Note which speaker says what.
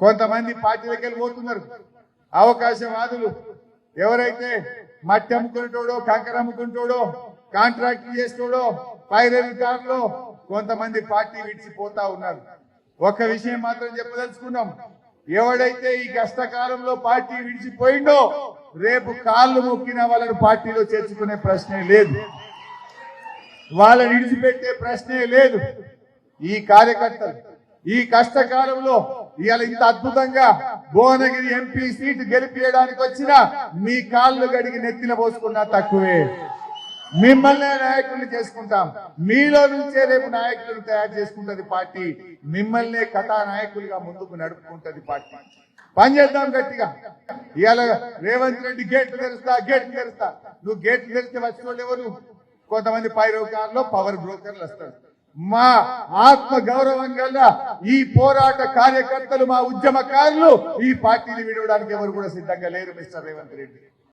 Speaker 1: కొంతమంది పార్టీలకు వెళ్ళిపోతున్నారు అవకాశవాదులు. ఎవరైతే మట్టి అమ్ముకుంటాడో, కంకర అమ్ముకుంటాడో, కాంట్రాక్ట్ చేస్తాడో, పైరవికారులో కొంతమంది పార్టీ విడిచిపోతా ఉన్నారు. ఒక విషయం మాత్రం చెప్పదలుచుకున్నాం, ఎవడైతే ఈ కష్టకాలంలో పార్టీ విడిచిపోయిండో రేపు కాళ్ళు మొక్కిన వాళ్ళను పార్టీలో చేర్చుకునే ప్రశ్నే లేదు, వాళ్ళని విడిచిపెట్టే ప్రశ్నే లేదు. ఈ కార్యకర్తలు ఈ కష్టకాలంలో ఇవాళ ఇంత అద్భుతంగా భువనగిరి ఎంపీ సీటు గెలిపియడానికి వచ్చిన మీ కాళ్ళు గడిగి నెత్తిన పోసుకున్నా తక్కువే. మిమ్మల్నే నాయకుల్ని చేసుకుంటాం, మీలో నుంచే రేపు నాయకులను తయారు చేసుకుంటది పార్టీ, మిమ్మల్నే కథానాయకులుగా ముందుకు నడుపుకుంటది పార్టీ. పనిచేద్దాం గట్టిగా. ఇవాళ రేవంత్ రెడ్డి గేట్లు తెరుస్తా. నువ్వు గేట్లు తెరిస్తే వచ్చిన వాళ్ళు ఎవరు? కొంతమంది పైరోకారులు, పవర్ బ్రోకర్లు వస్తారు. మా ఆత్మ గౌరవం గల ఈ పోరాట కార్యకర్తలు, మా ఉద్యమకారులు ఈ పార్టీని విడవడానికి ఎవరు కూడా సిద్ధంగా లేరు మిస్టర్ రేవంత్ రెడ్డి.